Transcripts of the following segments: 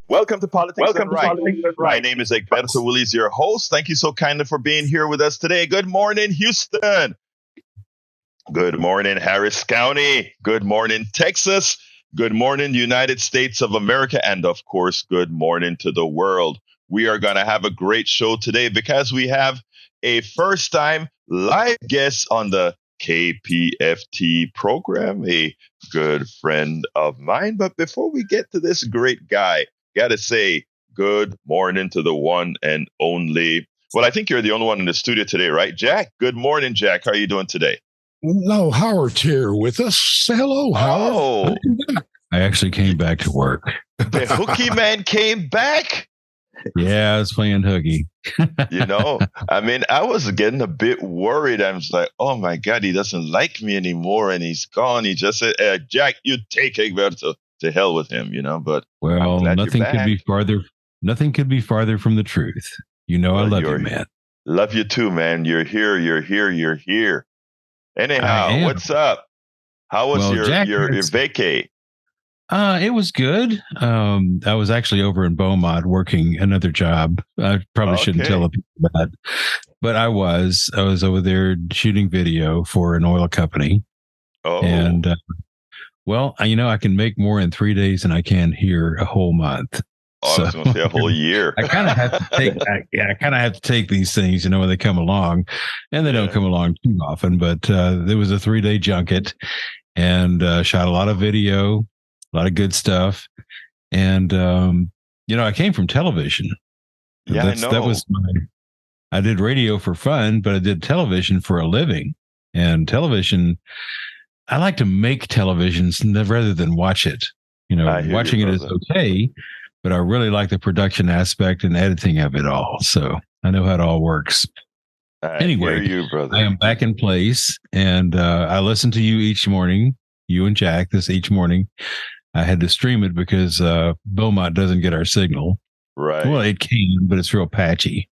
Welcome to Politics Done Right. My name is Egberto Willies, your host. Thank you so kindly for being here with us today. Good morning, Houston. Good morning, Harris County. Good morning, Texas. Good morning, United States of America. And of course, good morning to the world. We are going to have a great show today because we have a first-time live guest on the KPFT program, a good friend of mine. But before we get to this great guy, got to say good morning to the one and only. Well, I think you're the only one in the studio today, right, Jack? Good morning, Jack. How are you doing today? No, Howard's here with us. Say hello, Howard. Oh, I actually came back to work. The hooky man came back. Yeah, I was playing hooky. I mean, I was getting a bit worried. I was like, oh my God, he doesn't like me anymore and he's gone. He just said, Jack, you take Egberto. To hell with him, But well, nothing could be farther. Nothing could be farther from the truth. I love you, man. Love you too, man. You're here. You're here. You're here. Anyhow, what's up? How was your vacay? It was good. I was actually over in Beaumont working another job. I probably shouldn't tell people that, but I was over there shooting video for an oil company. Oh, and. Well, I can make more in 3 days than I can here a whole month. Oh, so, I was going to say a whole year. I kind of have to take. I kind of have to take these things, when they come along, and they don't come along too often. But there was a 3-day junket, and shot a lot of video, a lot of good stuff, and I came from television. Yeah, I know. That was I did radio for fun, but I did television for a living, and television. I like to make televisions rather than watch it. Watching it is okay, but I really like the production aspect and editing of it all. So I know how it all works. Anyway, I am back in place, and I listen to you each morning, you and Jack, each morning. I had to stream it because Beaumont doesn't get our signal. Right. Well, it can, but it's real patchy.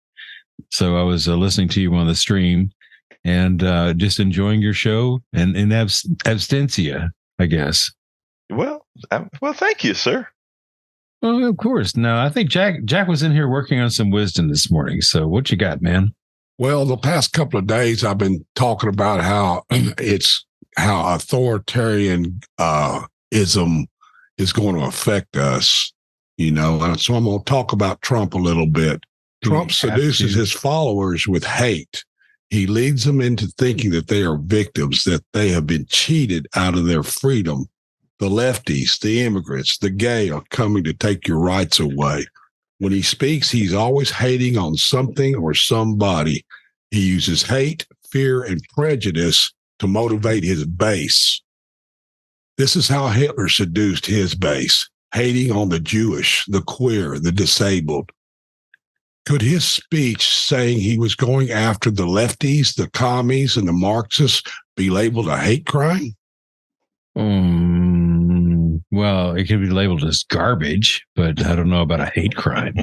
So I was listening to you on the stream. And just enjoying your show and in absentia, I guess. Well, thank you, sir. Well, of course. No, I think Jack was in here working on some wisdom this morning. So what you got, man? Well, the past couple of days, I've been talking about how authoritarian ism is going to affect us, and so I'm going to talk about Trump a little bit. Trump seduces his followers with hate. He leads them into thinking that they are victims, that they have been cheated out of their freedom. The lefties, the immigrants, the gay are coming to take your rights away. When he speaks, he's always hating on something or somebody. He uses hate, fear, and prejudice to motivate his base. This is how Hitler seduced his base, hating on the Jewish, the queer, the disabled. Could his speech saying he was going after the lefties, the commies, and the Marxists be labeled a hate crime? Well, it could be labeled as garbage, but I don't know about a hate crime.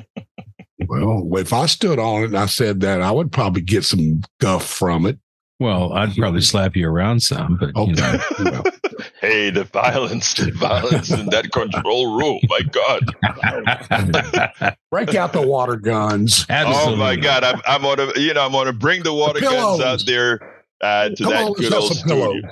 Well, if I stood on it and I said that, I would probably get some guff from it. Well, I'd probably slap you around some, but okay. Hey, the violence in that control room. My God. Break out the water guns. Absolutely. Oh my God. I'm gonna bring the water guns out there to that good old studio.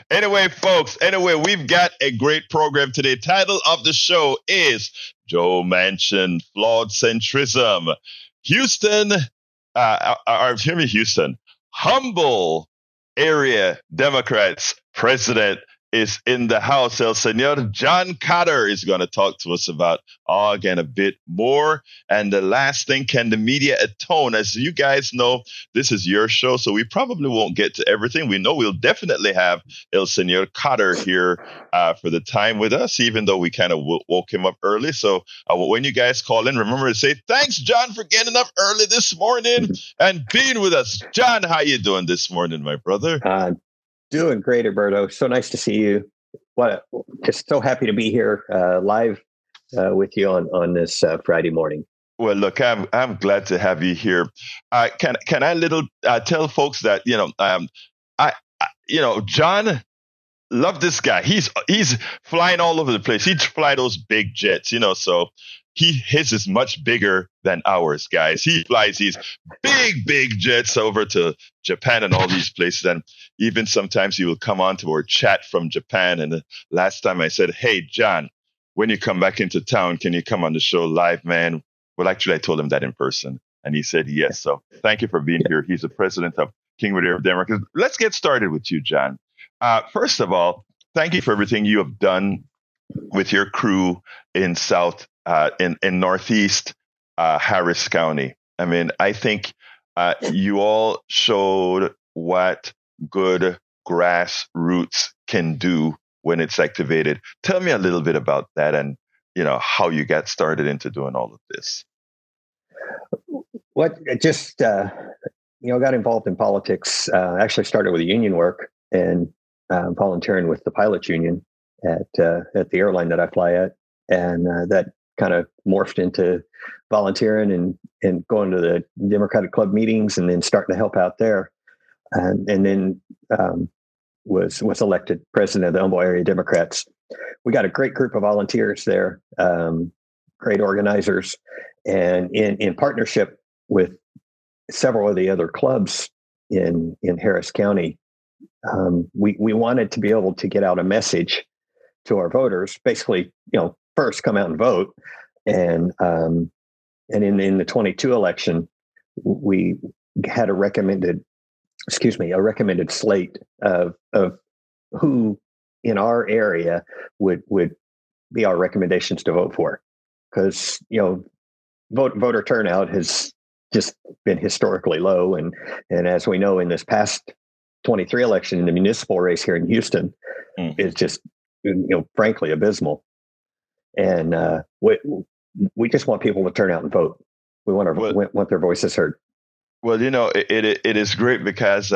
Anyway, folks, we've got a great program today. Title of the show is Joe Manchin, Flawed Centrism. Houston, humble Area Democrats president is in the house. El Señor John Cotter is going to talk to us about Ogg and a bit more. And the last thing, can the media atone? As you guys know, this is your show, so we probably won't get to everything. We know we'll definitely have El Señor Cotter here for the time with us, even though we kind of woke him up early. So when you guys call in, remember to say, thanks, John, for getting up early this morning and being with us. John, how you doing this morning, my brother? Doing great, Alberto. So nice to see you. Just so happy to be here live with you on this Friday morning. Well, look, I'm glad to have you here. Can I tell folks that John love this guy. He's flying all over the place. He'd fly those big jets, so his is much bigger than ours, guys. He flies these big jets over to Japan and all these places. And even sometimes he will come on to our chat from Japan. And the last time I said, hey, John, when you come back into town, can you come on the show live, man? Well, actually, I told him that in person. And he said yes. So thank you for being here. He's the president of Area Democrats. Let's get started with you, John. First of all, thank you for everything you have done with your crew in in Northeast Harris County. I mean, I think you all showed what good grassroots can do when it's activated. Tell me a little bit about that and, how you got started into doing all of this. What just, got involved in politics, actually started with union work and volunteering with the pilots union at the airline that I fly at. And that kind of morphed into volunteering and going to the Democratic Club meetings and then starting to help out there. And then was elected president of the Humboldt Area Democrats. We got a great group of volunteers there, great organizers, and in partnership with several of the other clubs in Harris County, we wanted to be able to get out a message to our voters. Basically, first come out and vote, and in the 22 election, we had a recommended slate of who in our area would be our recommendations to vote for, because voter turnout has just been historically low, and as we know, in this past 23 election, the municipal race here in Houston is just frankly abysmal, and we just want people to turn out and vote. We want their voices heard. Well, it is great because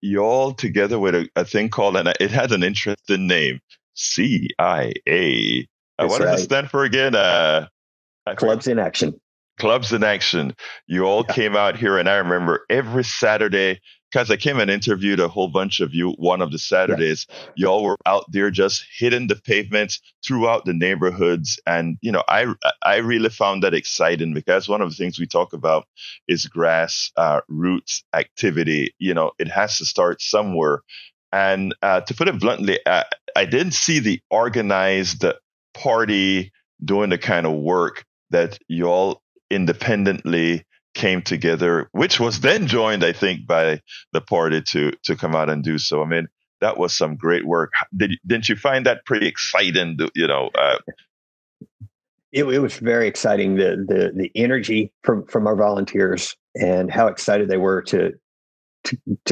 you all together with a thing called, and it has an interesting name, CIA. What does it stand for again? Clubs in Action. Clubs in Action. You all came out here, and I remember every Saturday, because I came and interviewed a whole bunch of you one of the Saturdays. You all were out there just hitting the pavements throughout the neighborhoods. And, I really found that exciting, because one of the things we talk about is grassroots activity. It has to start somewhere. And to put it bluntly, I didn't see the organized party doing the kind of work that you all independently came together, which was then joined, I think, by the party to come out and do so. I mean, that was some great work. Didn't you find that pretty exciting? It was very exciting. The energy from our volunteers and how excited they were to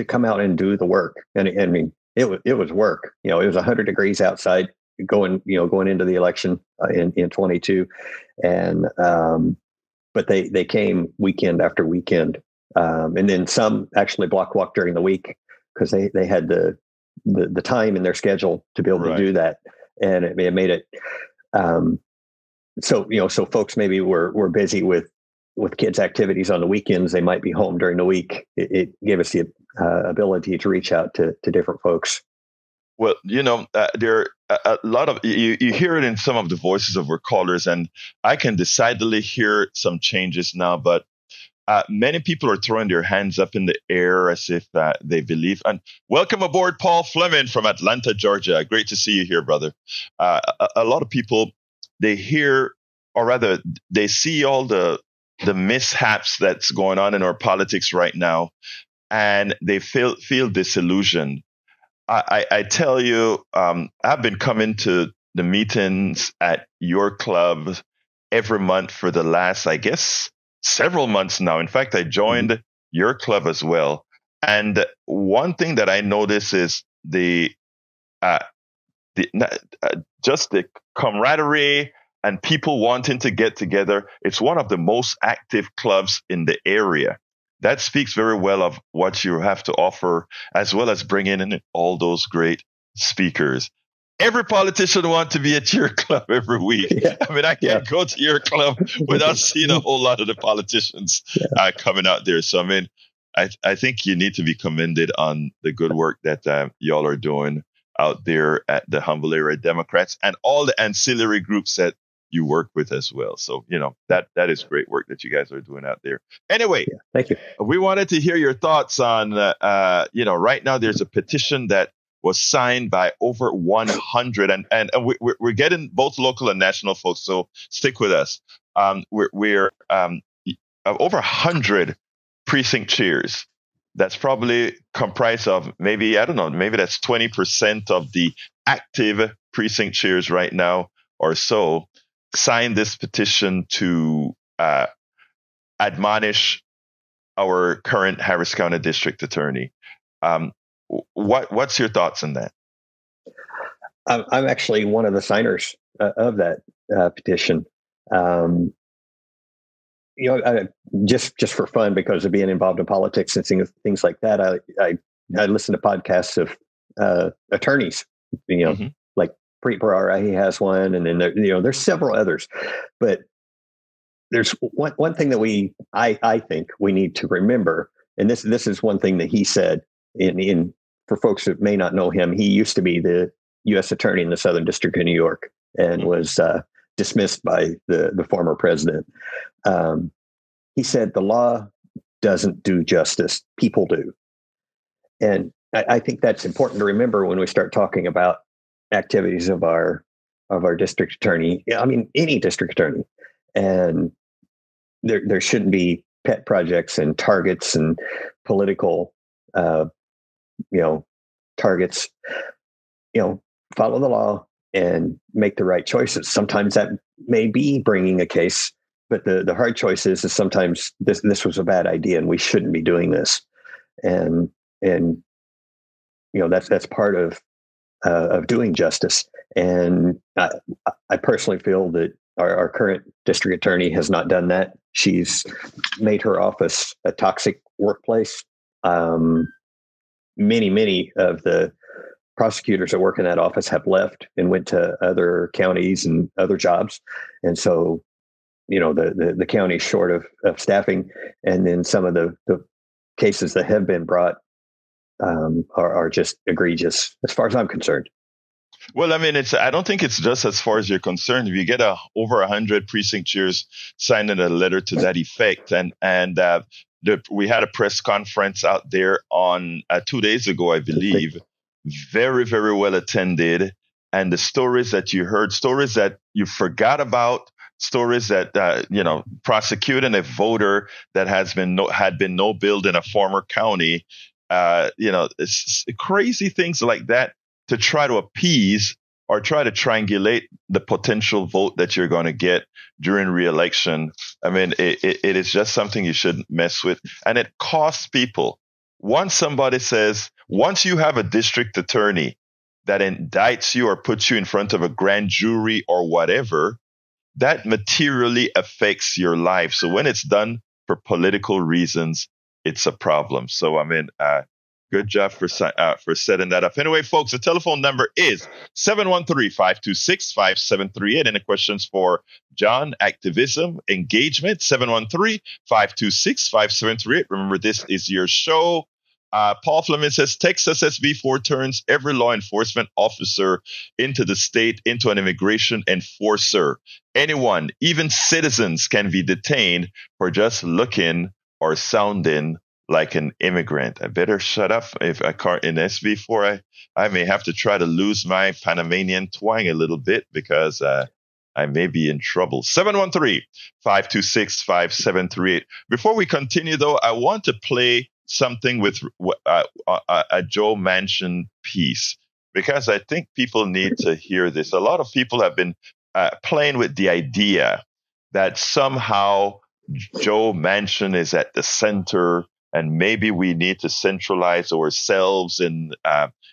come out and do the work. And I mean, it was work. It was 100 degrees outside going into the election in 22, and but they came weekend after weekend, and then some actually block walk during the week because they had the time in their schedule to be able to do that, and it made it so folks maybe were busy with kids' activities on the weekends. They might be home during the week. It gave us the ability to reach out to different folks. Well, there are a lot of, you hear it in some of the voices of our callers, and I can decidedly hear some changes now, but many people are throwing their hands up in the air as if they believe. And welcome aboard, Paul Fleming from Atlanta, Georgia. Great to see you here, brother. A lot of people, they hear, or rather, they see all the mishaps that's going on in our politics right now, and they feel disillusioned. I tell you, I've been coming to the meetings at your club every month for the last, I guess, several months now. In fact, I joined your club as well. And one thing that I notice is just the camaraderie and people wanting to get together. It's one of the most active clubs in the area. That speaks very well of what you have to offer, as well as bringing in all those great speakers. Every politician wants to be at your club every week. Yeah. I mean, I can't go to your club without seeing a whole lot of the politicians coming out there. So, I mean, I think you need to be commended on the good work that y'all are doing. out there at the humble Area Democrats and all the ancillary groups that you work with as well. So, that is great work that you guys are doing out there. Anyway, thank you. We wanted to hear your thoughts on, right now there's a petition that was signed by over 100, and we're getting both local and national folks, so stick with us. We're over 100 precinct chairs. That's probably comprised of maybe that's 20% of the active precinct chairs right now or so, signed this petition to admonish our current Harris County District Attorney. What's your thoughts on that? I'm actually one of the signers of that petition. Just for fun, because of being involved in politics and things like that, I listen to podcasts of attorneys, like Preet Bharara, he has one, and then there's several others. But there's one thing that I think we need to remember, and this is one thing that he said. In for folks that may not know him, he used to be the U.S. Attorney in the Southern District of New York and was dismissed by the former president. He said the law doesn't do justice; people do, and I think that's important to remember when we start talking about activities of our district attorney. I mean, any district attorney, and there shouldn't be pet projects and targets and political targets. Follow the law and make the right choices. Sometimes that may be bringing a case, but the hard choice is sometimes this was a bad idea and we shouldn't be doing this. And that's part of doing justice. And I personally feel that our current district attorney has not done that. She's made her office a toxic workplace. Many of the prosecutors that work in that office have left and went to other counties and other jobs. And so, the county is short of staffing. And then some of the cases that have been brought are just egregious as far as I'm concerned. Well, I mean, I don't think it's just as far as you're concerned. If you get over 100 precinct chairs signing a letter to that effect, and we had a press conference out there on 2 days ago, I believe, very, very well attended. And the stories that you heard, stories that you forgot about, stories that, prosecuting a voter that had been no-billed in a former county, it's crazy things like that to try to appease or try to triangulate the potential vote that you're going to get during re-election. I mean, it is just something you shouldn't mess with. And it costs people. Once you have a district attorney that indicts you or puts you in front of a grand jury or whatever, that materially affects your life. So when it's done for political reasons, it's a problem. So, I mean, good job for setting that up. Anyway, folks, the telephone number is 713-526-5738. Any questions for John? Activism, engagement, 713-526-5738. Remember, this is your show. Paul Fleming says, Texas SB4 turns every law enforcement officer into the state into an immigration enforcer. Anyone, even citizens, can be detained for just looking or sounding like an immigrant. I better shut up. If I can't in SB4, I may have to try to lose my Panamanian twang a little bit because I may be in trouble. 713-526-5738. Before we continue, though, I want to play something with a Joe Manchin piece because I think people need to hear this. A lot of people have been playing with the idea that somehow Joe Manchin is at the center and maybe we need to centralize ourselves in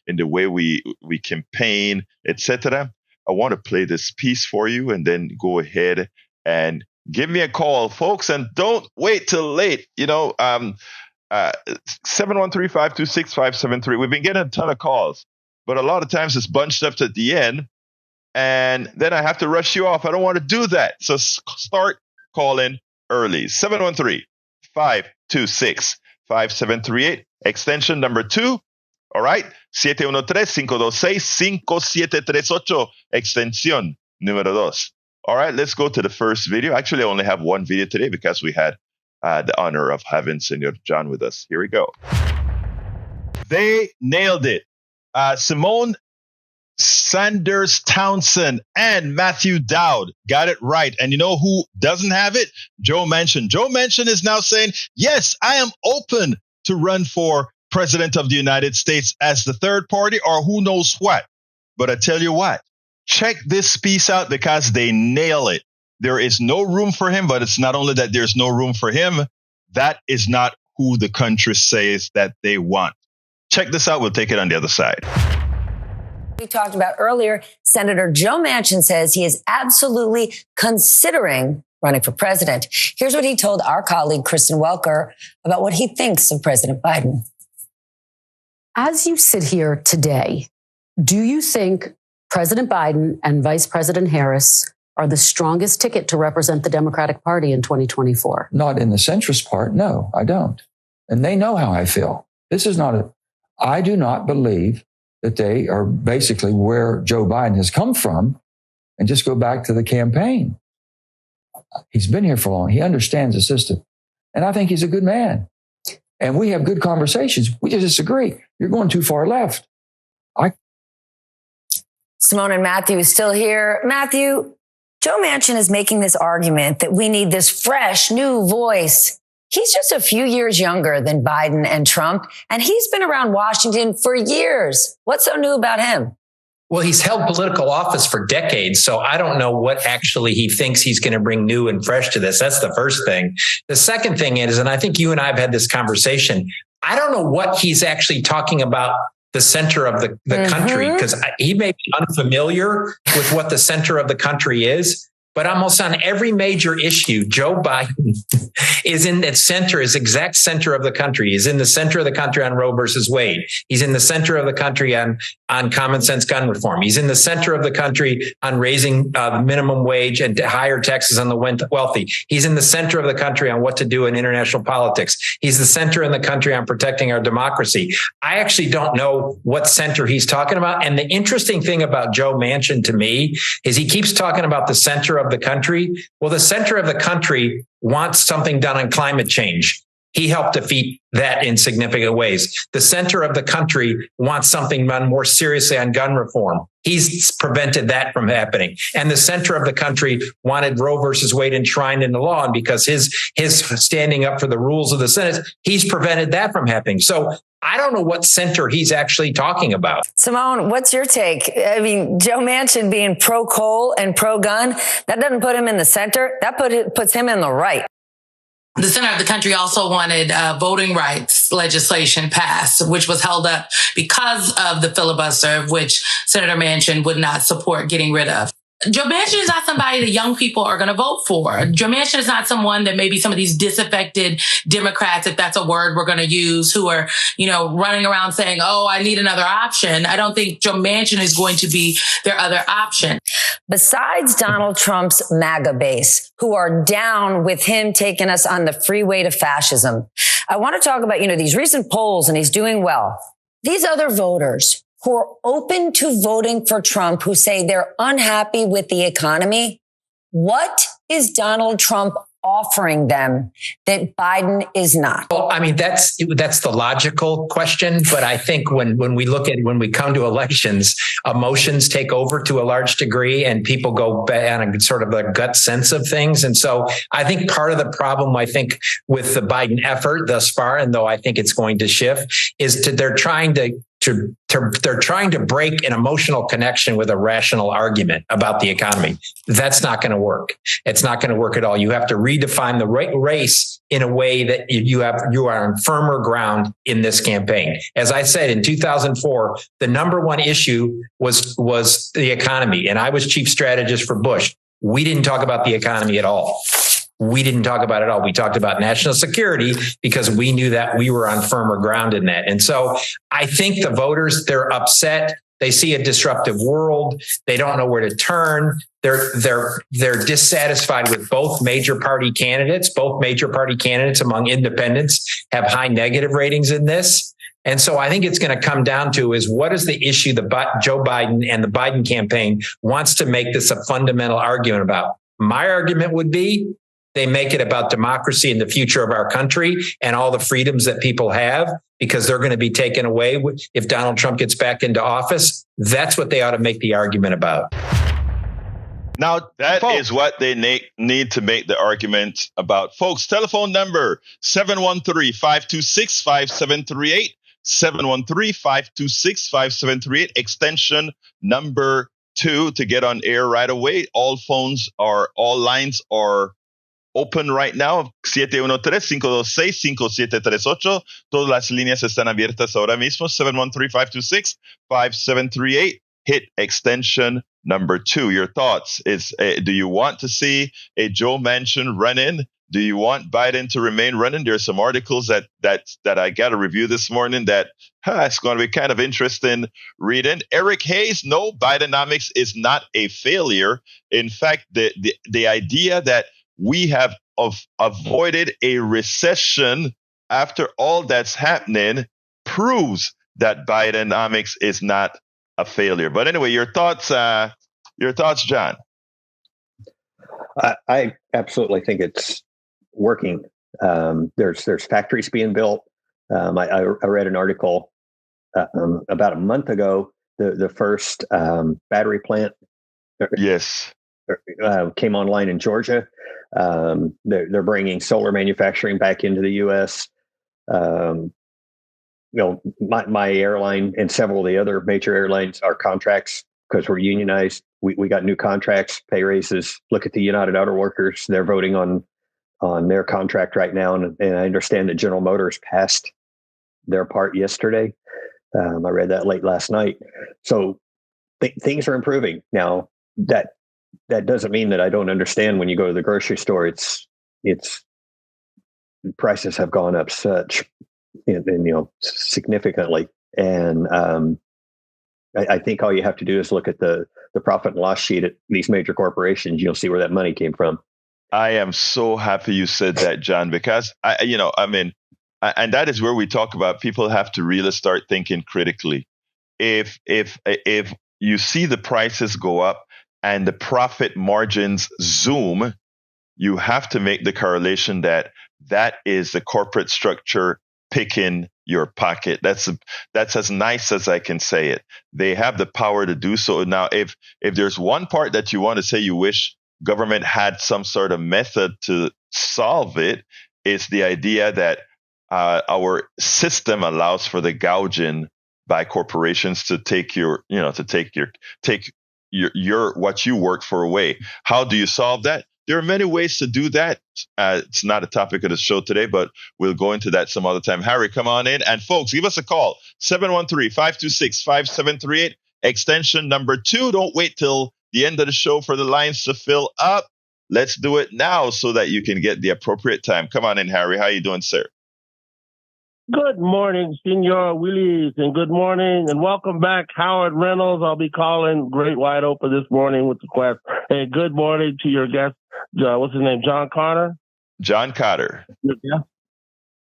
the way we campaign, etc. I want to play this piece for you and then go ahead and give me a call, folks, and don't wait till late. 713-526-5738. We've been getting a ton of calls, but a lot of times it's bunched up at the end, and then I have to rush you off. I don't want to do that. So start calling early. 713-526-5738, extension number 2. All right? 713-526-5738, extensión número 2. All right, let's go to the first video. Actually, I only have one video today because we had the honor of having Senor John with us. Here we go. They nailed it. Simone Sanders Townsend and Matthew Dowd got it right. And you know who doesn't have it? Joe Manchin. Joe Manchin is now saying, yes, I am open to run for President of the United States as the third party or who knows what. But I tell you what, check this piece out because they nail it. There is no room for him, but it's not only that there's no room for him. That is not who the country says that they want. Check this out. We'll take it on the other side. We talked about earlier, Senator Joe Manchin says he is absolutely considering running for president. Here's what he told our colleague, Kristen Welker, about what he thinks of President Biden. As you sit here today, do you think President Biden and Vice President Harris are the strongest ticket to represent the Democratic Party in 2024? Not in the centrist part. No, I don't. And they know how I feel. This is not I do not believe that they are basically where Joe Biden has come from and just go back to the campaign. He's been here for long. He understands the system. And I think he's a good man. And we have good conversations. We just disagree. You're going too far left. Simone and Matthew is still here. Matthew, Joe Manchin is making this argument that we need this fresh, new voice. He's just a few years younger than Biden and Trump, and he's been around Washington for years. What's so new about him? Well, he's held political office for decades, so I don't know what actually he thinks he's going to bring new and fresh to this. That's the first thing. The second thing is, and I think you and I have had this conversation, I don't know what he's actually talking about the center of the country, because he may be unfamiliar with what the center of the country is. But almost on every major issue, Joe Biden is in that center, is exact center of the country. He's in the center of the country on Roe versus Wade. He's in the center of the country on common sense gun reform. He's in the center of the country on raising the minimum wage and higher taxes on the wealthy. He's in the center of the country on what to do in international politics. He's the center in the country on protecting our democracy. I actually don't know what center he's talking about. And the interesting thing about Joe Manchin to me is he keeps talking about the center of the country. Well, the center of the country wants something done on climate change. He helped defeat that in significant ways. The center of the country wants something done more seriously on gun reform. He's prevented that from happening. And the center of the country wanted Roe versus Wade enshrined in the law. And because his standing up for the rules of the Senate, he's prevented that from happening. So I don't know what center he's actually talking about. Simone, what's your take? I mean, Joe Manchin being pro-coal and pro-gun, that doesn't put him in the center. That puts him in the right. The center of the country also wanted voting rights legislation passed, which was held up because of the filibuster, which Senator Manchin would not support getting rid of. Joe Manchin is not somebody that young people are going to vote for. Joe Manchin is not someone that maybe some of these disaffected Democrats, if that's a word we're going to use, who are, running around saying, oh, I need another option. I don't think Joe Manchin is going to be their other option. Besides Donald Trump's MAGA base, who are down with him taking us on the freeway to fascism, I want to talk about, these recent polls, and he's doing well. These other voters who are open to voting for Trump, who say they're unhappy with the economy. What is Donald Trump offering them that Biden is not? Well, I mean, that's the logical question. But I think when we come to elections, emotions take over to a large degree and people go on a sort of a gut sense of things. And so I think part of the problem, with the Biden effort thus far, and though I think it's going to shift, is they're trying to break an emotional connection with a rational argument about the economy. That's not going to work. It's not going to work at all. You have to redefine the race in a way that you are on firmer ground in this campaign. As I said, in 2004, the number one issue was the economy. And I was chief strategist for Bush. We didn't talk about the economy at all. We didn't talk about it at all. We talked about national security because we knew that we were on firmer ground in that. And so I think the voters, they're upset. They see a disruptive world. They don't know where to turn. They're dissatisfied with both major party candidates. Both major party candidates among independents have high negative ratings in this. And so I think it's going to come down to is what is the issue that Joe Biden and the Biden campaign wants to make this a fundamental argument about. My argument would be they make it about democracy and the future of our country and all the freedoms that people have, because they're going to be taken away if Donald Trump gets back into office. That's what they ought to make the argument about. Now, that is what they need to make the argument about. Folks, telephone number 713-526-5738. 713-526-5738, extension number 2 to get on air right away. All lines are open right now. 713-526-5738. Todas las líneas están abiertas ahora mismo. 713-526-5738. Hit extension number 2. Your thoughts is, do you want to see a Joe Manchin run-in? Do you want Biden to remain running? There's some articles that I got to review this morning that it's going to be kind of interesting reading. Eric Hayes, no, Bidenomics is not a failure. In fact, the idea that we have avoided a recession after all that's happening proves that Bidenomics is not a failure. But anyway, your thoughts, John? I absolutely think it's working. There's factories being built. I read an article about a month ago. The first battery plant, yes, came online in Georgia. They're bringing solar manufacturing back into the U.S. My airline and several of the other major airlines are contracts because we're unionized. We got new contracts, pay raises. Look at the United Auto Workers; they're voting on their contract right now. And I understand that General Motors passed their part yesterday. I read that late last night. So things are improving. Now, that doesn't mean that I don't understand when you go to the grocery store, it's prices have gone up significantly. And I think all you have to do is look at the profit and loss sheet at these major corporations. You'll see where that money came from. I am so happy you said that, John, because and that is where we talk about people have to really start thinking critically. If you see the prices go up and the profit margins zoom, you have to make the correlation that is the corporate structure picking your pocket. That's as nice as I can say it. They have the power to do so. Now, if there's one part that you want to say you wish government had some sort of method to solve it, it's the idea that our system allows for the gouging by corporations to take your what you work for away. How do you solve that? There are many ways to do that. It's not a topic of the show today, but we'll go into that some other time. Harry, come on in. And folks, give us a call. 713-526-5738, extension number 2. Don't wait till the end of the show for the lines to fill up. Let's do it now so that you can get the appropriate time. Come on in, Harry. How you doing, sir? Good morning, Senor Willis, and good morning, and welcome back, Howard Reynolds. I'll be calling Great Wide Open this morning with the quest. Hey, good morning to your guest. What's his name? John Cotter? John Cotter. Yeah.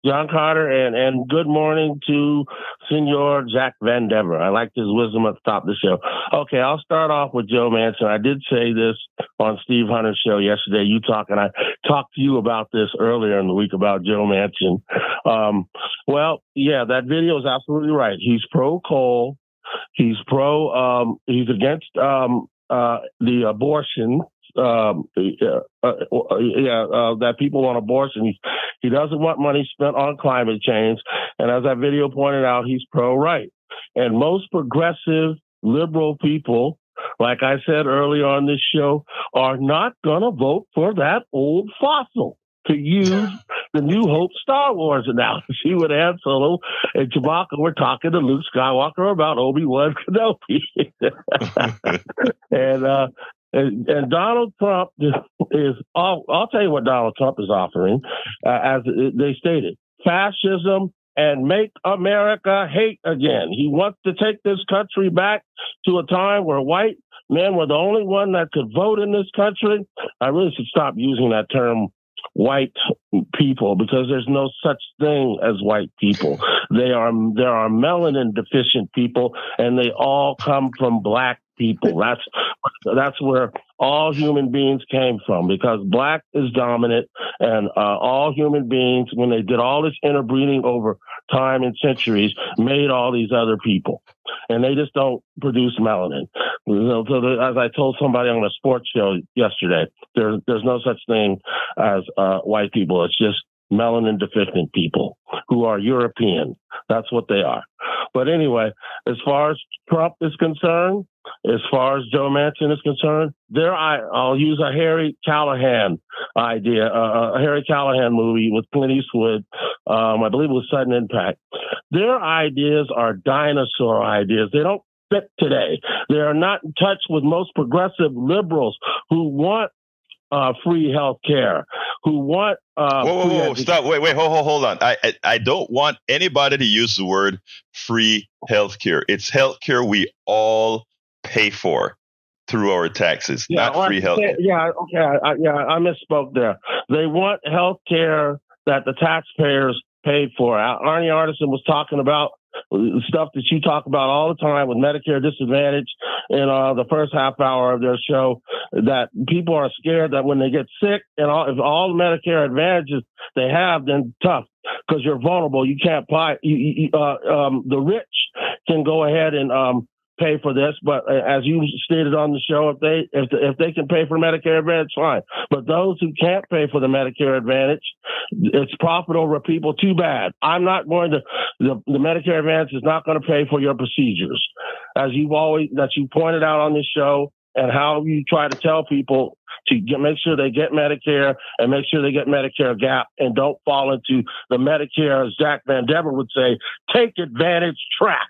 John Cotter, and good morning to Senor Jack Van Dever. I like his wisdom at the top of the show. Okay, I'll start off with Joe Manchin. I did say this on Steve Hunter's show yesterday. I talked to you about this earlier in the week about Joe Manchin. That video is absolutely right. He's pro-coal. He's he's against the abortion. That people want abortion. He doesn't want money spent on climate change. And as that video pointed out, he's pro-right. And most progressive liberal people, like I said earlier on this show, are not going to vote for that old fossil, to use the New Hope Star Wars analogy with Han Solo and Chewbacca were talking to Luke Skywalker about Obi-Wan Kenobi. And Donald Trump is, I'll tell you what Donald Trump is offering, as they stated, fascism and make America hate again. He wants to take this country back to a time where white men were the only one that could vote in this country. I really should stop using that term white people, because there's no such thing as white people. There are melanin deficient people, and they all come from black people. That's where all human beings came from, because black is dominant, and all human beings, when they did all this interbreeding over time and centuries, made all these other people, and they just don't produce melanin. As I told somebody on a sports show yesterday, there's no such thing as white people. It's just melanin deficient people who are European. That's what they are. But anyway, as far as Trump is concerned, as far as Joe Manchin is concerned, I'll use a Harry Callahan idea, a Harry Callahan movie with Clint Eastwood. I believe it was Sudden Impact. Their ideas are dinosaur ideas. They don't fit today. They are not in touch with most progressive liberals who want free health care, who want whoa, stop, wait, hold on. I don't want anybody to use the word free health care. It's health care we all pay for through our taxes, not free health care. Yeah, okay, I misspoke there. They want health care that the taxpayers paid for. Arnie Artison was talking about the stuff that you talk about all the time with Medicare Disadvantage in the first half hour of their show, that people are scared that when they get sick and if all the Medicare advantages they have, then tough, because you're vulnerable. You can't buy. The rich can go ahead and pay for this, but as you stated on the show, if they can pay for Medicare Advantage, fine. But those who can't pay for the Medicare Advantage, it's profit over people. Too bad. I'm not going to. The Medicare Advantage is not going to pay for your procedures, as you pointed out on this show, and how you try to tell people to make sure they get Medicare and make sure they get Medicare Gap, and don't fall into the Medicare, as Jack Van Dever would say, take advantage trap.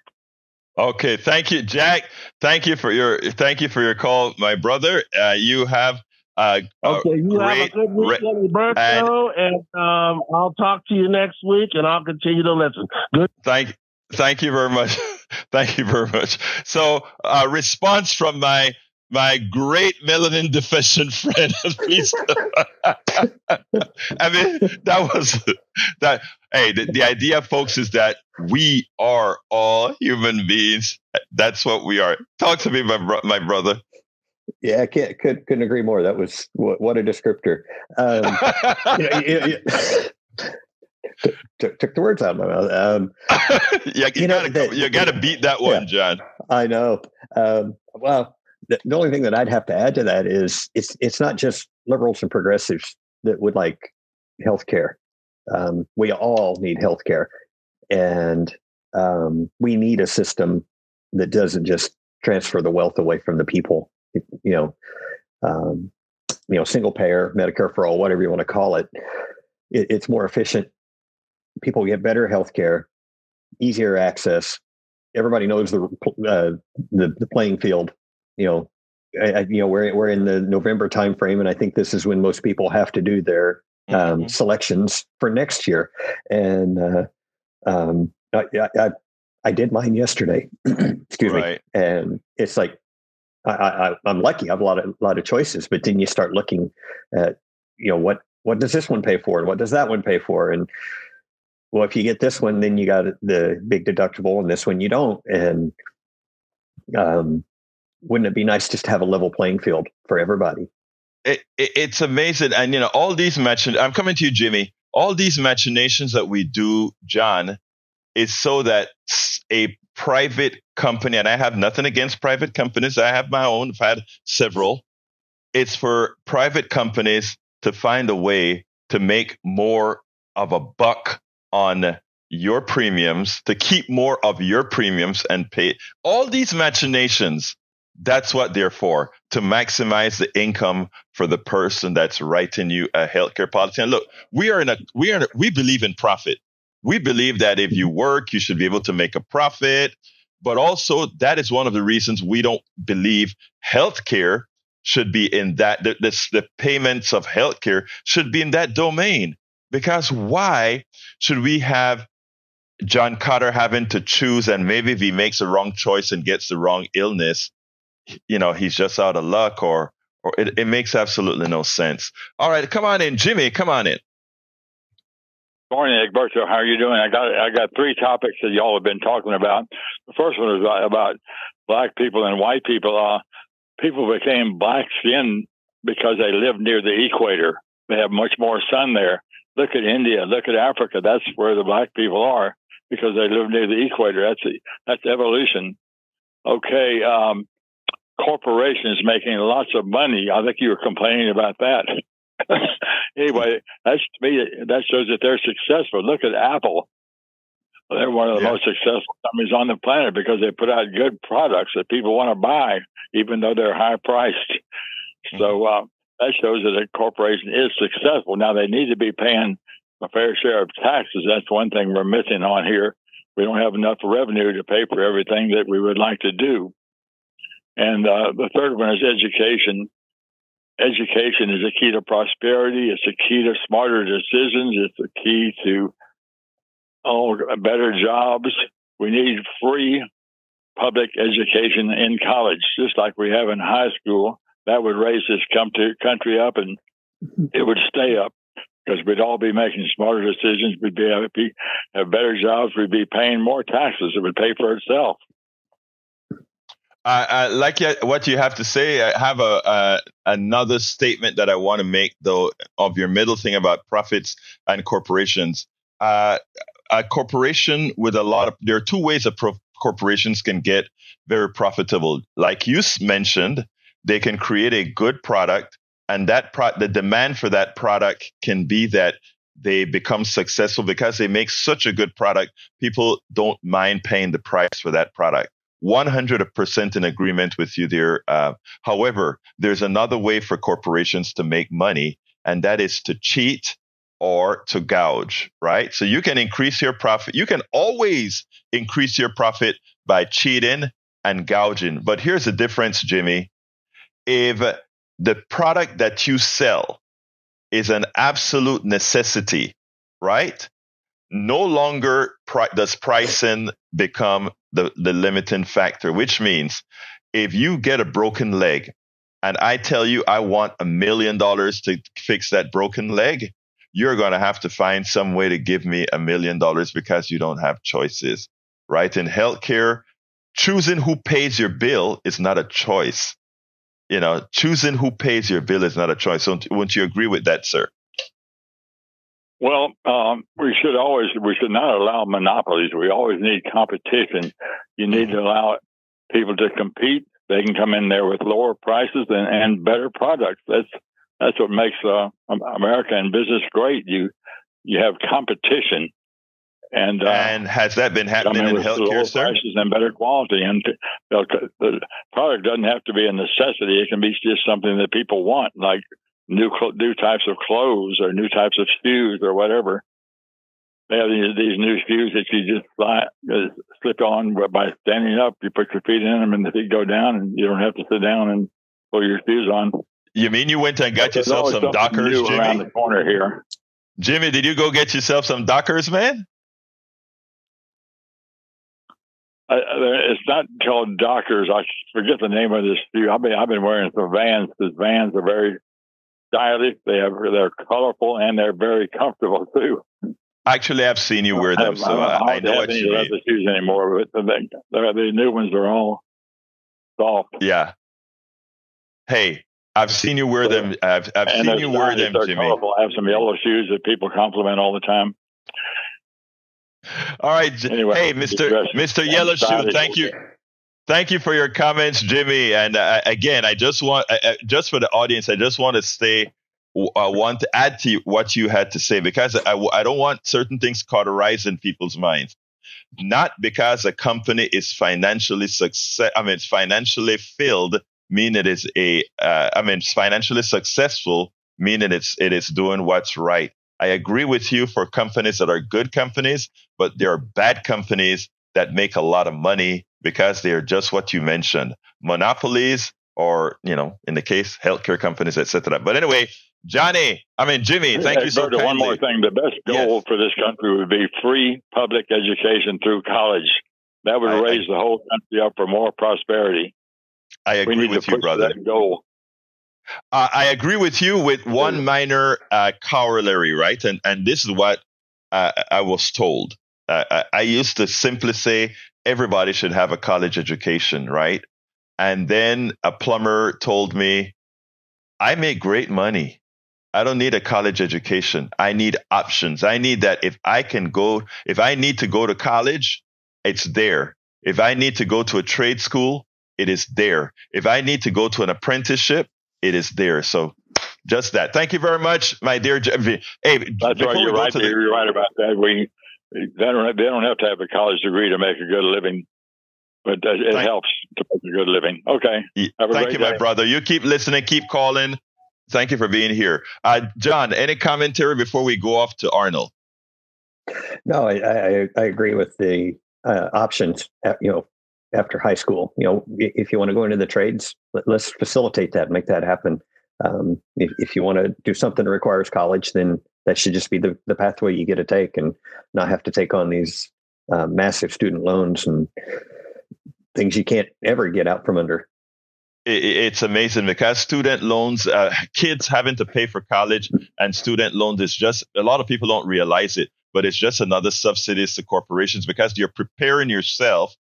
Okay, thank you, Jack. Thank you for your call, my brother. You have have a good weekend, Roberto, and I'll talk to you next week, and I'll continue to listen. Good. Thank you very much. Thank you very much. So, response from my great melanin deficient friend. I mean, that. Hey, the idea, folks, is that we are all human beings. That's what we are. Talk to me, my brother. Yeah, I couldn't agree more. That was what a descriptor. Took the words out of my mouth. You got to beat that one, John. I know. Well, the only thing that I'd have to add to that is it's not just liberals and progressives that would like health care. We all need health care, and we need a system that doesn't just transfer the wealth away from the people. Single payer, Medicare for all, whatever you want to call it. It's more efficient. People get better health care, easier access. Everybody knows the playing field. We're in the November timeframe, and I think this is when most people have to do their selections for next year. And I did mine yesterday. Excuse me. And it's like I'm lucky. I have a lot of choices, but then you start looking at what does this one pay for, and what does that one pay for, and well, if you get this one, then you got the big deductible, and this one you don't. And wouldn't it be nice just to have a level playing field for everybody? It's amazing. And, all these I'm coming to you, Jimmy, all these machinations that we do, John, is so that a private company, and I have nothing against private companies. I have my own. I've had several. It's for private companies to find a way to make more of a buck on your premiums, to keep more of your premiums and pay all these machinations. That's what they're for, to maximize the income for the person that's writing you a healthcare policy. And look, we believe in profit. We believe that if you work, you should be able to make a profit. But also, that is one of the reasons we don't believe healthcare should be in that. The payments of healthcare should be in that domain. Because why should we have John Cotter having to choose, and maybe if he makes a wrong choice and gets the wrong illness, he's just out of luck, or Or it makes absolutely no sense. All right, come on in, Jimmy. Come on in. Morning, Egberto. How are you doing? I got three topics that y'all have been talking about. The first one is about black people and white people. People became black skinned because they live near the equator. They have much more sun there. Look at India. Look at Africa. That's where the black people are because they live near the equator. That's evolution. Okay. Corporations making lots of money. I think you were complaining about that. Anyway, to me, that shows that they're successful. Look at Apple. They're one of the most successful companies on the planet because they put out good products that people want to buy, even though they're high priced. So that shows that a corporation is successful. Now, they need to be paying a fair share of taxes. That's one thing we're missing on here. We don't have enough revenue to pay for everything that we would like to do. And the third one is education. Education is a key to prosperity. It's a key to smarter decisions. It's a key to better jobs. We need free public education in college, just like we have in high school. That would raise this country up, and it would stay up because we'd all be making smarter decisions. We'd have better jobs. We'd be paying more taxes. It would pay for itself. I like what you have to say. I have another statement that I want to make, though, of your middle thing about profits and corporations. A corporation with there are two ways that corporations can get very profitable. Like you mentioned, they can create a good product, and the demand for that product can be that they become successful because they make such a good product. People don't mind paying the price for that product. 100% in agreement with you there. However, there's another way for corporations to make money, and that is to cheat or to gouge, right? So you can increase your profit. You can always increase your profit by cheating and gouging. But here's the difference, Jimmy. If the product that you sell is an absolute necessity, right? No longer does pricing become the limiting factor, which means if you get a broken leg and I tell you I want $1 million to fix that broken leg, you're going to have to find some way to give me $1 million because you don't have choices, right? In healthcare, choosing who pays your bill is not a choice. Choosing who pays your bill is not a choice. So wouldn't you agree with that, sir? Well, we should not allow monopolies. We always need competition. You need to allow people to compete. They can come in there with lower prices and better products. That's what makes America and business great. You have competition, and has that been happening in healthcare, sir? Prices and better quality, and the product doesn't have to be a necessity. It can be just something that people want, like new types of clothes or new types of shoes or whatever. They have these new shoes that you just slip on by standing up. You put your feet in them and the feet go down, and you don't have to sit down and pull your shoes on. You mean you went and got yourself some Dockers, Jimmy? Around the corner here. Jimmy, did you go get yourself some Dockers, man? It's not called Dockers. I forget the name of this shoe. I've been wearing some Vans. Because Vans are very stylish. They're colorful and they're very comfortable too. Actually, I've seen you wear them, so I know what you mean. I don't have any shoes anymore, but the new ones are all soft. Yeah. Hey, I've seen you wear them. I've seen you wear them, Jimmy. Colorful. I have some yellow shoes that people compliment all the time. All right. Anyway, hey, Mr. Yellow Shoe, thank you. Thank you for your comments, Jimmy. And again, I just want, just for the audience, I just want to want to add to what you had to say, because I don't want certain things cauterized in people's minds. Not because a company is financially it's financially filled, meaning it's financially successful, meaning it is doing what's right. I agree with you for companies that are good companies, but there are bad companies that make a lot of money because they are just what you mentioned, monopolies, or, in the case, healthcare companies, etc. But anyway, Jimmy, thank you so kindly. One more thing. The best goal for this country would be free public education through college. That would raise the whole country up for more prosperity. I agree with you, brother. That goal. I agree with you with one minor corollary, right? And this is what I was told. I used to simply say everybody should have a college education, right? And then a plumber told me, I make great money. I don't need a college education. I need options. I need that if I need to go to college, it's there. If I need to go to a trade school, it is there. If I need to go to an apprenticeship, it is there. So just that. Thank you very much, my dear. Hey, that's right. You're right. You're right about that. They don't have to have a college degree to make a good living, but it helps to make a good living. Okay. Thank you, my brother. You keep listening, keep calling. Thank you for being here. John, any commentary before we go off to Arnold? No, I agree with the options. After high school, if you want to go into the trades, let's facilitate that, make that happen. If you want to do something that requires college, then that should just be the pathway you get to take, and not have to take on these massive student loans and things you can't ever get out from under. It's amazing because student loans, kids having to pay for college and student loans is just, a lot of people don't realize it, but it's just another subsidies to corporations because you're preparing yourself.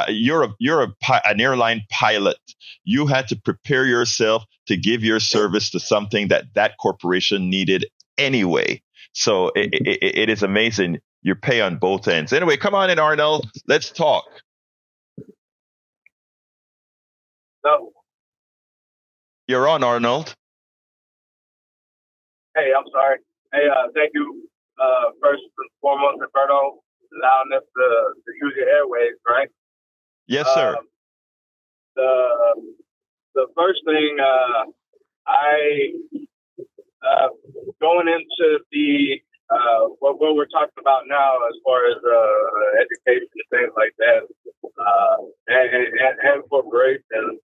You're an airline pilot. You had to prepare yourself to give your service to something that corporation needed anyway. So it is amazing. You pay on both ends. Anyway, come on in, Arnold. Let's talk. No. You're on, Arnold. Hey, I'm sorry. Hey, thank you. First and foremost, Roberto, allowing us to use your airwaves, right? Yes, sir. The first thing, going into the what we're talking about now, as far as education and things like that, and corporations,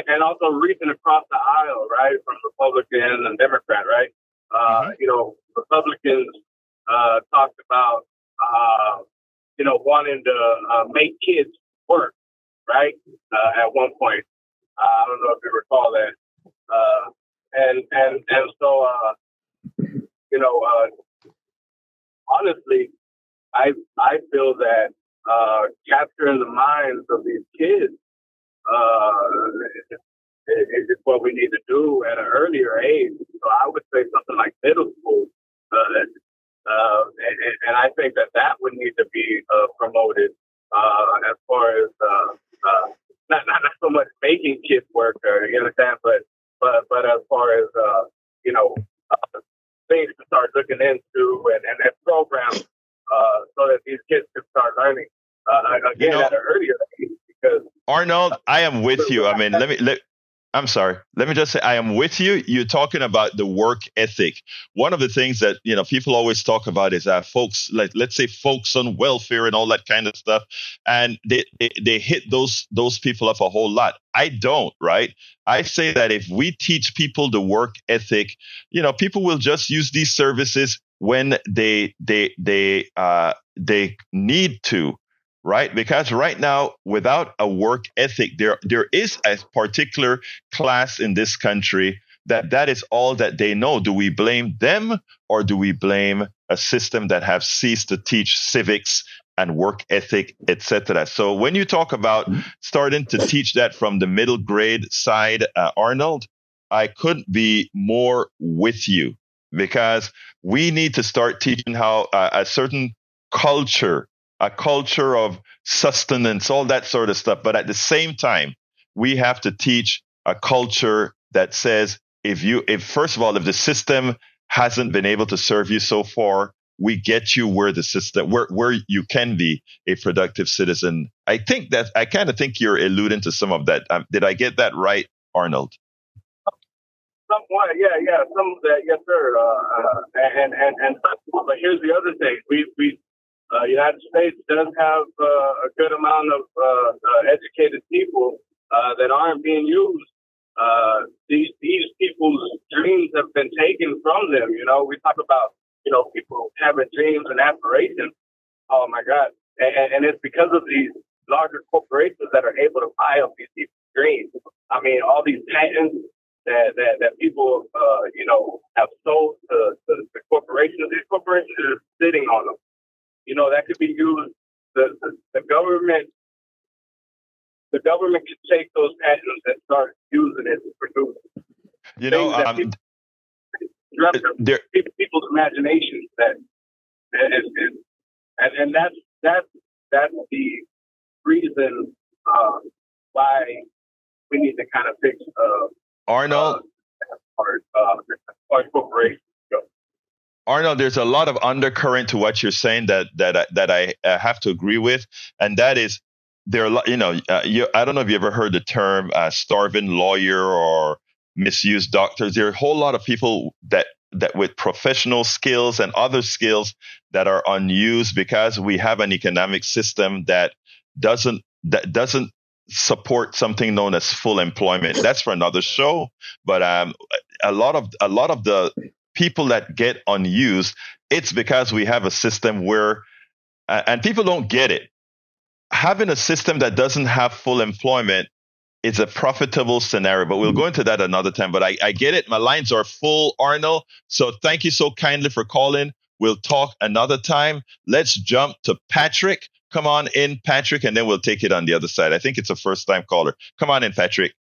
and also reaching across the aisle, right, from Republican and Democrat, right? Republicans talked about wanting to make kids work, right? At one point, I don't know if you recall that, and so honestly, I feel that capturing the minds of these kids is what we need to do at an earlier age. So I would say something like middle school, and I think that would need to be promoted as far as not so much making kids work, you understand, but as far as things to start looking into and programs so that these kids can start learning again at an earlier age. Because Arnold, I am with you. I mean, I'm sorry. Let me just say, I am with you. You're talking about the work ethic. One of the things that, people always talk about is folks, let's say folks on welfare and all that kind of stuff. And they hit those people up a whole lot. I don't, right? I say that if we teach people the work ethic, people will just use these services when they need to. Right? Because right now, without a work ethic, there is a particular class in this country that is all that they know. Do we blame them, or do we blame a system that have ceased to teach civics and work ethic, etc.? So when you talk about starting to teach that from the middle grade side, Arnold, I couldn't be more with you, because we need to start teaching how a certain culture, a culture of sustenance, all that sort of stuff. But at the same time, we have to teach a culture that says, if first of all, if the system hasn't been able to serve you so far, we get you where the system, where you can be a productive citizen. I kind of think you're alluding to some of that. Did I get that right, Arnold? Somewhat, yeah, some of that, yes, sir. But here's the other thing: we United States does have a good amount of educated people that aren't being used. These people's dreams have been taken from them. We talk about people having dreams and aspirations. Oh my God! And it's because of these larger corporations that are able to buy up these people's dreams. I mean, all these patents that people, have sold to corporations. These corporations are sitting on them. That could be used. The government could take those patents and start using it to produce. People's imaginations and that's the reason why we need to kind of fix Arnold. Corporations. Arnold, there's a lot of undercurrent to what you're saying that I have to agree with, and that is there are a lot. I don't know if you ever heard the term starving lawyer or misused doctors. There are a whole lot of people that with professional skills and other skills that are unused because we have an economic system that doesn't support something known as full employment. That's for another show. But a lot of the people that get unused, it's because we have a system where, and people don't get it. Having a system that doesn't have full employment is a profitable scenario, but we'll go into that another time. But I get it. My lines are full, Arnold. So thank you so kindly for calling. We'll talk another time. Let's jump to Patrick. Come on in, Patrick, and then we'll take it on the other side. I think it's a first-time caller. Come on in, Patrick.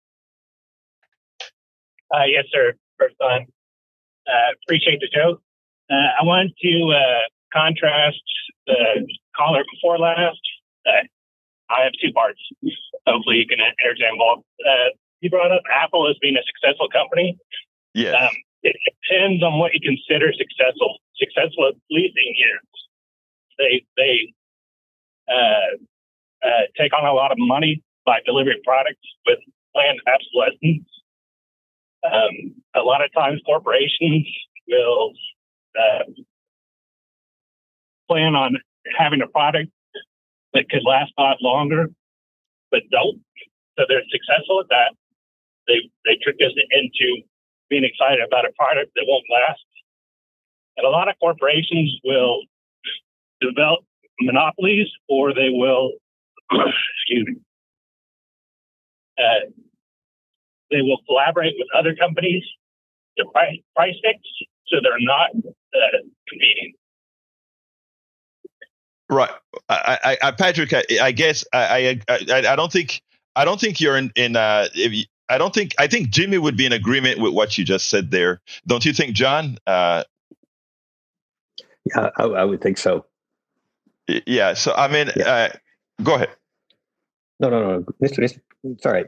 Yes, sir. First time. Appreciate the show. I want to contrast the caller before last. I have two parts. Hopefully you can entertain both. You brought up Apple as being a successful company. Yes. It depends on what you consider successful. Successful at leasing years. They take on a lot of money by delivering products with planned obsolescence. A lot of times corporations will plan on having a product that could last a lot longer, but don't. So they're successful at that. They trick us into being excited about a product that won't last. And a lot of corporations will develop monopolies, or they will, they will collaborate with other companies to price fix, so they're not competing. Right, Patrick. I guess I don't think you're in. I think Jimmy would be in agreement with what you just said there. Don't you think, John? Yeah, I would think so. Yeah. So I mean, go ahead. No. It's all right.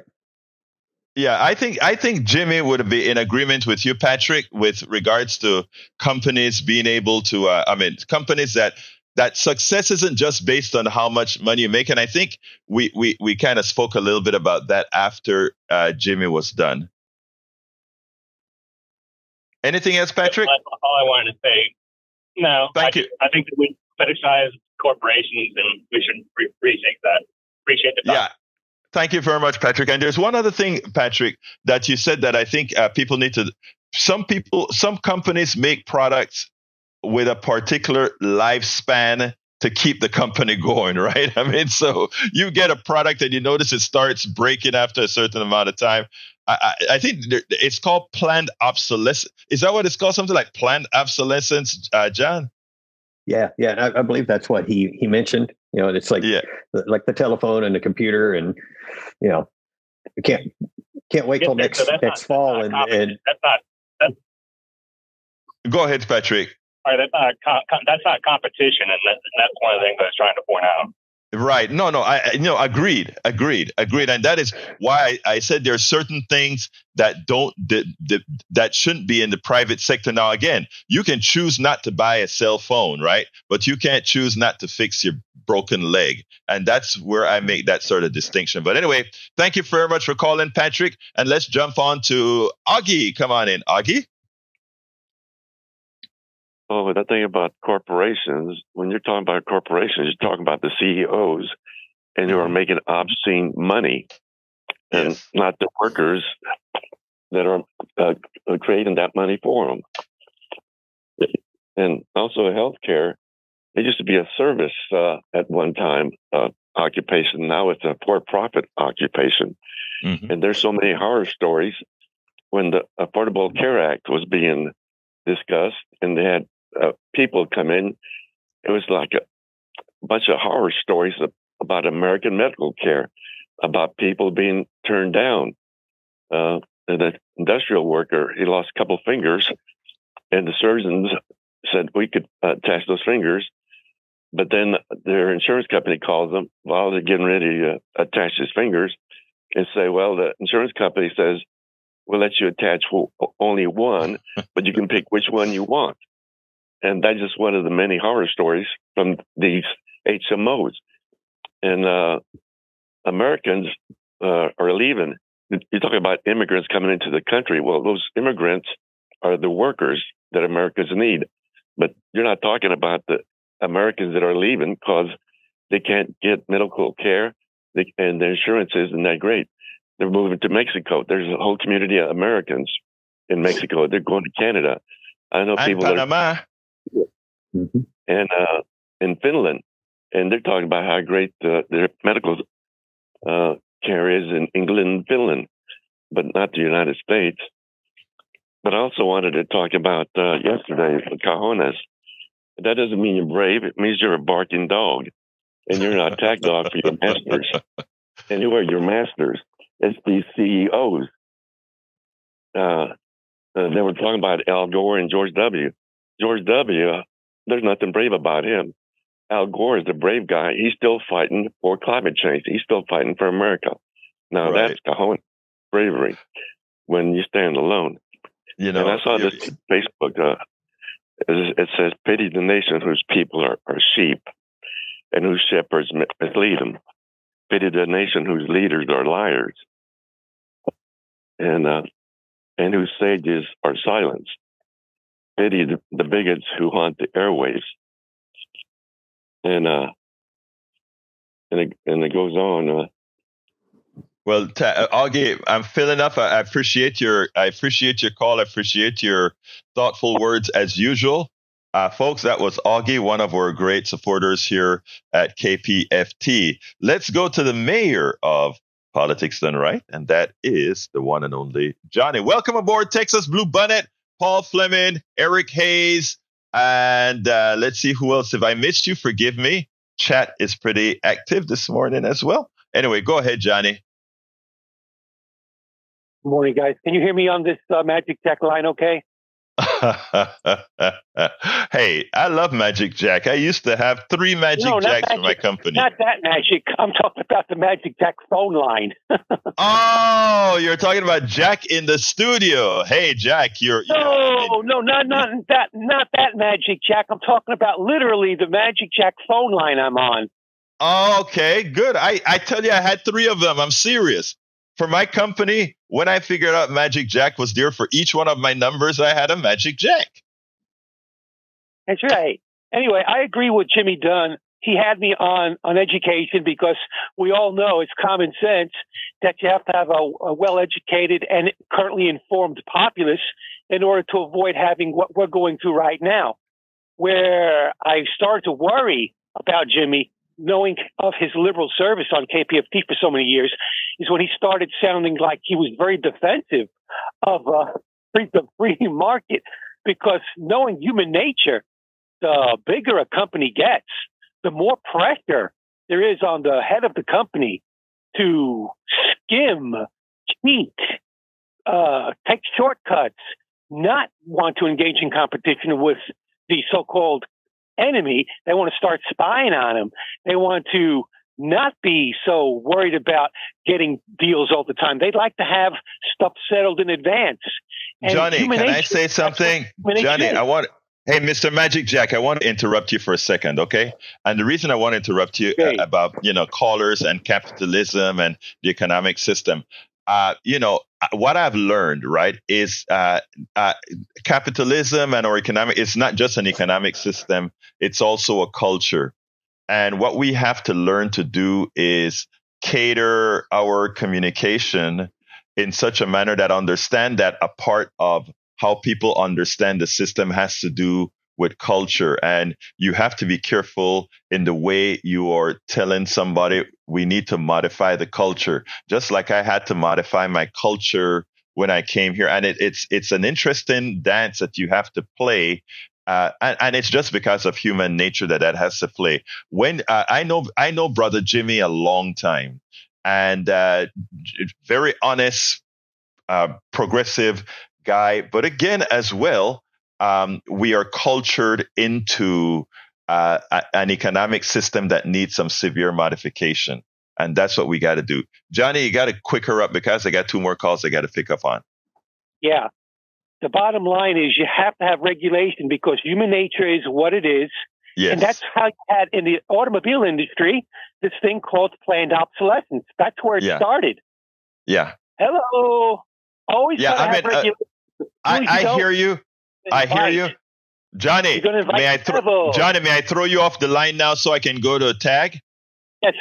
Yeah, I think Jimmy would be in agreement with you, Patrick, with regards to companies being able to. Companies that success isn't just based on how much money you make. And I think we kind of spoke a little bit about that after Jimmy was done. Anything else, Patrick? That's all I wanted to say. No, Thank you. I think that we fetishize corporations, and we should rethink that. Appreciate the time. Yeah. Thank you very much, Patrick. And there's one other thing, Patrick, that you said that I think people need to. Some companies make products with a particular lifespan to keep the company going, right? I mean, so you get a product and you notice it starts breaking after a certain amount of time. I think it's called planned obsolescence. Is that what it's called? Something like planned obsolescence, John? Yeah. I believe that's what he mentioned. It's like the telephone and the computer, and you can't wait till next fall. And go ahead, Patrick. All right, that's not competition, and that's one of the things I was trying to point out. Right. No. Agreed. And that is why I said there are certain things that that shouldn't be in the private sector. Now, again, you can choose not to buy a cell phone, right? But you can't choose not to fix your broken leg. And that's where I make that sort of distinction. But anyway, thank you very much for calling, Patrick. And let's jump on to Augie. Come on in, Augie. Oh, but that thing about corporations, when you're talking about corporations, you're talking about the CEOs, and who are making obscene money, and not the workers that are creating that money for them. And also healthcare, it used to be a service at one time. occupation. Now it's a for-profit occupation. Mm-hmm. And there's so many horror stories. When the Affordable Care Act was being discussed and they had people come in, it was like a bunch of horror stories about American medical care, about people being turned down. The industrial worker, he lost a couple fingers, and the surgeons said we could attach those fingers. But then their insurance company calls them while they're getting ready to attach his fingers and say, well, the insurance company says, we'll let you attach only one, but you can pick which one you want. And that's just one of the many horror stories from these HMOs. And Americans are leaving. You're talking about immigrants coming into the country. Well, those immigrants are the workers that Americans need. But you're not talking about the Americans that are leaving because they can't get medical care and their insurance isn't that great. They're moving to Mexico. There's a whole community of Americans in Mexico. They're going to Canada. I know people Panama. And in Finland. And they're talking about how great their medical care is in England and Finland, but not the United States. But I also wanted to talk about yesterday, cojones. That doesn't mean you're brave. It means you're a barking dog. And you're an attack dog for your masters. And who are your masters? It's these CEOs. They were talking about Al Gore and George W. George W., there's nothing brave about him. Al Gore is the brave guy. He's still fighting for climate change. He's still fighting for America. Now, that's cajon bravery when you stand alone. You know, and I saw this on Facebook. It says, pity the nation whose people are sheep and whose shepherds mislead them. Pity the nation whose leaders are liars and whose sages are silenced. Pity the bigots who haunt the airwaves. And it goes on. Well, Augie, I'm filling up. I appreciate your call. I appreciate your thoughtful words as usual. Folks, that was Augie, one of our great supporters here at KPFT. Let's go to the mayor of Politics Done Right, and that is the one and only Johnny. Welcome aboard, Texas Blue Bonnet, Paul Fleming, Eric Hayes, and let's see who else. If I missed you, forgive me. Chat is pretty active this morning as well. Anyway, go ahead, Johnny. Good morning, guys. Can you hear me on this Magic Jack line okay? Hey, I love Magic Jack. I used to have 3 Magic Jacks for my company. Not that Magic. I'm talking about the Magic Jack phone line. Oh, you're talking about Jack in the studio. Hey, Jack, No, not that Magic Jack. I'm talking about literally the Magic Jack phone line I'm on. Oh, okay, good. I tell you, I had 3 of them. I'm serious. For my company, when I figured out Magic Jack was there for each one of my numbers, I had a Magic Jack. That's right. Anyway, I agree with Jimmy Dunn. He had me on education because we all know it's common sense that you have to have a well-educated and currently informed populace in order to avoid having what we're going through right now. Where I started to worry about Jimmy, knowing of his liberal service on KPFT for so many years, is when he started sounding like he was very defensive of the free market, because knowing human nature, the bigger a company gets, the more pressure there is on the head of the company to skim, cheat, take shortcuts, not want to engage in competition with the so-called enemy. They want to start spying on him. They want to not be so worried about getting deals all the time. They'd like to have stuff settled in advance. And Johnny, can I say something? Johnny, hey, Mr. Magic Jack, I want to interrupt you for a second, okay? And the reason I want to interrupt you about, callers and capitalism and the economic system, what I've learned, right, is capitalism and our economic, it's not just an economic system, it's also a culture. And what we have to learn to do is cater our communication in such a manner that understand that a part of how people understand the system has to do with culture, and you have to be careful in the way you are telling somebody we need to modify the culture, just like I had to modify my culture when I came here. And it's an interesting dance that you have to play. And it's just because of human nature that has to play. When I know Brother Jimmy a long time, and very honest, progressive guy. But again, as well, we are cultured into an economic system that needs some severe modification. And that's what we got to do. Johnny, you got to quick her up because I got 2 more calls I got to pick up on. Yeah. The bottom line is you have to have regulation because human nature is what it is. Yes. And that's how you had in the automobile industry this thing called planned obsolescence. That's where it started. Yeah. Hello. Always gotta have regulation. I hear you. I hear you. Johnny, may I throw you off the line now so I can go to a tag? Yes.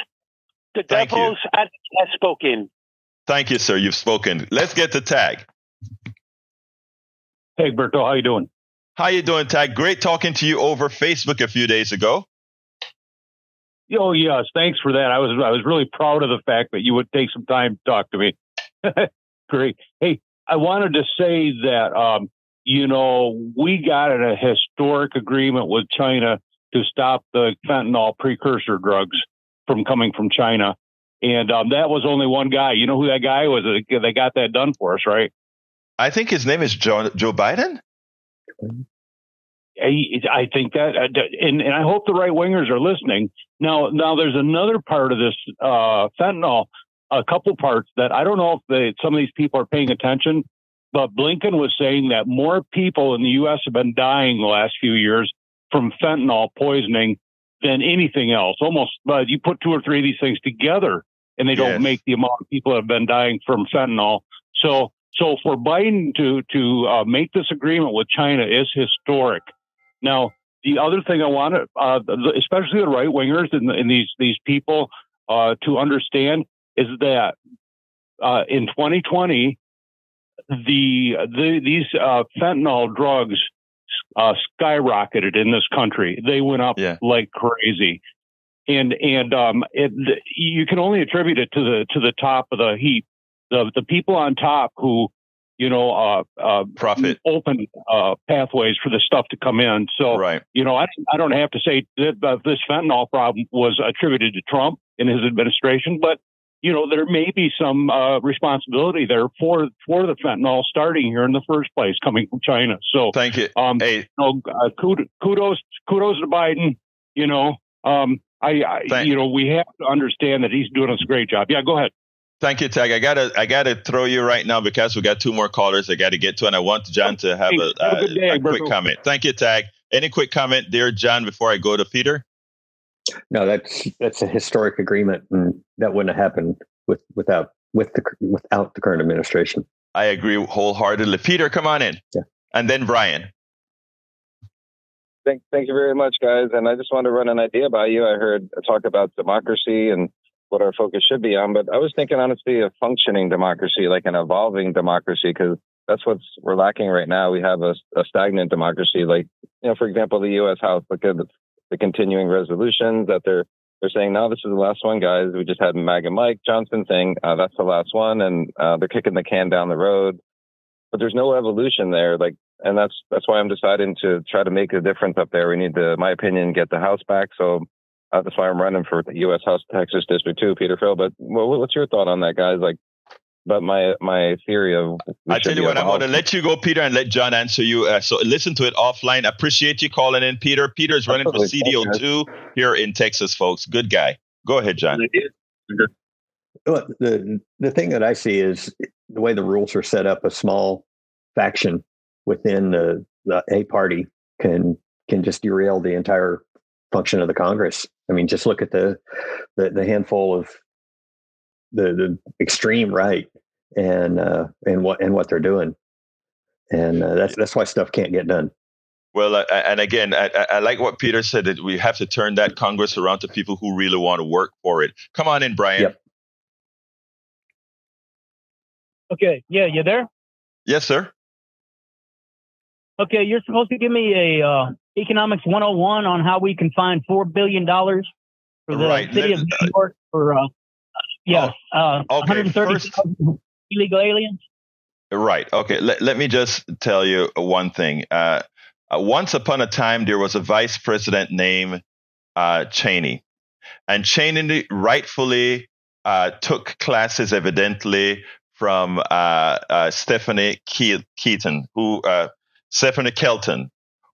The devil's advocate has spoken. Thank you, sir. You've spoken. Let's get the tag. Hey, Berto, how you doing? How you doing, Tag? Great talking to you over Facebook a few days ago. Oh, yes. Thanks for that. I was really proud of the fact that you would take some time to talk to me. Great. Hey, I wanted to say that, we got a historic agreement with China to stop the fentanyl precursor drugs from coming from China. And that was only one guy. You know who that guy was? They got that done for us, right? I think his name is Joe Biden. I think that, and I hope the right wingers are listening. Now there's another part of this fentanyl, a couple parts that I don't know if some of these people are paying attention, but Blinken was saying that more people in the U.S. have been dying the last few years from fentanyl poisoning than anything else. Almost, but you put 2 or 3 of these things together, and they don't make the amount of people that have been dying from fentanyl. So for Biden to make this agreement with China is historic. Now, the other thing I want to, especially the right wingers and these people to understand is that in 2020, these fentanyl drugs skyrocketed in this country. They went up like crazy, and you can only attribute it to the top of the heap. The people on top who, profit, open pathways for the stuff to come in. So, I don't have to say that this fentanyl problem was attributed to Trump and his administration, but there may be some responsibility there for the fentanyl starting here in the first place, coming from China. So, thank you. Kudos to Biden. We have to understand that he's doing us a great job. Yeah, go ahead. Thank you, Tag. I gotta throw you right now because we got 2 more callers I got to get to, and I want John to have a quick comment. Thank you, Tag. Any quick comment there, John, before I go to Peter? No, that's a historic agreement, and that wouldn't have happened without the current administration. I agree wholeheartedly. Peter, come on in, and then Brian. Thank you very much, guys. And I just wanted to run an idea by you. I heard talk about democracy and what our focus should be on, but I was thinking honestly a functioning democracy, like an evolving democracy, because that's we're lacking right now. We have a stagnant democracy. Like, for example, the U.S. House, look at the continuing resolutions that they're saying, no, this is the last one, guys. We just had MAGA Mike Johnson saying that's the last one, and they're kicking the can down the road. But there's no evolution there. And that's why I'm deciding to try to make a difference up there. We need to, in my opinion, get the House back. So that's why I'm running for the U.S. House Texas District 2, Peter Phil. But what's your thought on that, guys? About my theory of... I tell you what, I'm going to let you go, Peter, and let John answer you. So listen to it offline. Appreciate you calling in, Peter. Peter is running for CDO2 here in Texas, folks. Good guy. Go ahead, John. Well, the thing that I see is the way the rules are set up. A small faction within the A party can just derail the entire function of the Congress. I mean, just look at the handful of the extreme right and what they're doing, and that's why stuff can't get done. Well, and again, I like what Peter said, that we have to turn that Congress around to people who really want to work for it. Come on in, Brian. Yep. Okay. Yeah, you there? Yes, sir. Okay, you're supposed to give me a economics 101 on how we can find $4 billion for the city of New York for, okay, 130,000 illegal aliens. Right. Okay. Let me just tell you one thing. Once upon a time, there was a vice president named Cheney. And Cheney rightfully took classes, evidently, from Stephanie Kelton,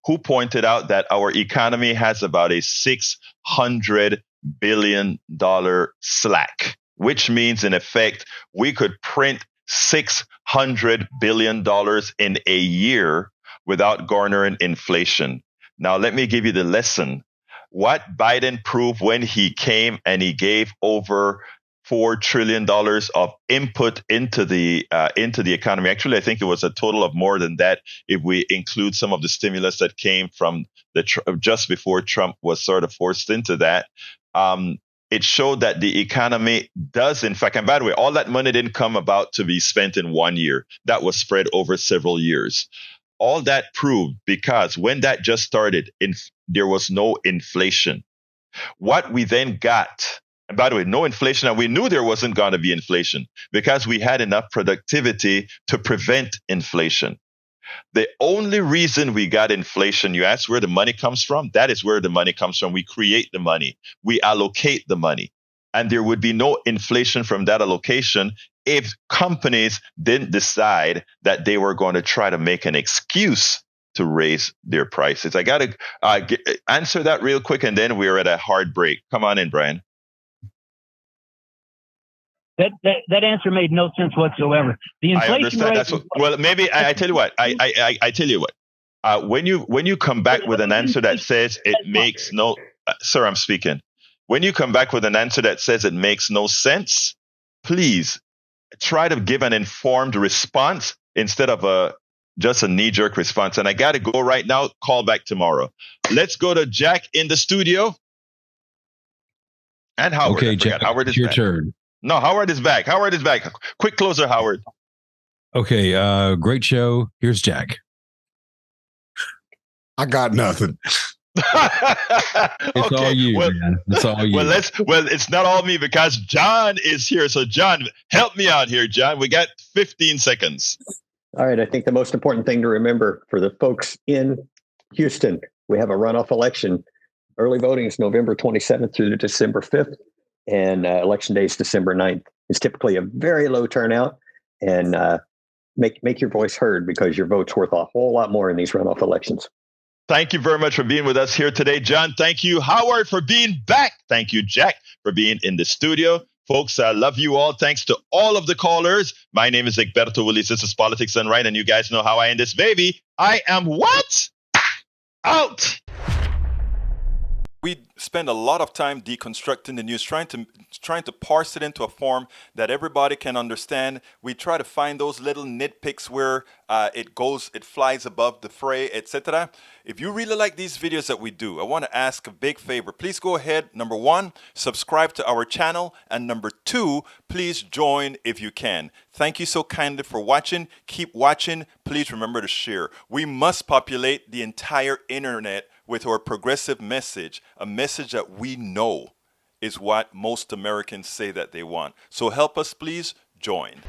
who pointed out that our economy has about a $600 billion slack, which means, in effect, we could print $600 billion in a year without garnering inflation. Now, let me give you the lesson. What Biden proved when he came and he gave over $4 trillion of input into the economy. Actually, I think it was a total of more than that if we include some of the stimulus that came from just before Trump was sort of forced into that. It showed that the economy does, in fact, and by the way, all that money didn't come about to be spent in 1 year. That was spread over several years. All that proved because when that just started, there was no inflation. What we then got, and by the way, no inflation, and we knew there wasn't going to be inflation because we had enough productivity to prevent inflation. The only reason we got inflation, you ask where the money comes from? That is where the money comes from. We create the money. We allocate the money. And there would be no inflation from that allocation if companies didn't decide that they were going to try to make an excuse to raise their prices. I got to answer that real quick, and then we're at a hard break. Come on in, Brian. That answer made no sense whatsoever. The inflation rate. Well, maybe I tell you what. I tell you what. When you come back with an answer that says it makes no, sir, I'm speaking. When you come back with an answer that says it makes no sense, please try to give an informed response instead of just a knee-jerk response. And I got to go right now. Call back tomorrow. Let's go to Jack in the studio. And Howard. Okay, Jack, Howard is your back. turn. No, Howard is back. Howard is back. Quick closer, Howard. Okay, great show. Here's Jack. I got nothing. It's all you, man. It's all you. Well, it's not all me because John is here. So, John, help me out here, John. We got 15 seconds. All right. I think the most important thing to remember for the folks in Houston, we have a runoff election. Early voting is November 27th through December 5th. And election day is December 9th. It's typically a very low turnout, and make your voice heard because your vote's worth a whole lot more in these runoff elections. Thank you very much for being with us here today, John. Thank you, Howard, for being back. Thank you, Jack, for being in the studio. Folks, I love you all. Thanks to all of the callers. My name is Egberto Willis. This is Politics Done Right, and you guys know how I end this baby. I am what? Out. We spend a lot of time deconstructing the news, trying to parse it into a form that everybody can understand. We try to find those little nitpicks where it flies above the fray, etc. If you really like these videos that we do, I want to ask a big favor. Please go ahead. Number 1, subscribe to our channel. And number 2, please join if you can. Thank you so kindly for watching. Keep watching. Please remember to share. We must populate the entire internet with our progressive message, a message that we know is what most Americans say that they want. So help us, please join.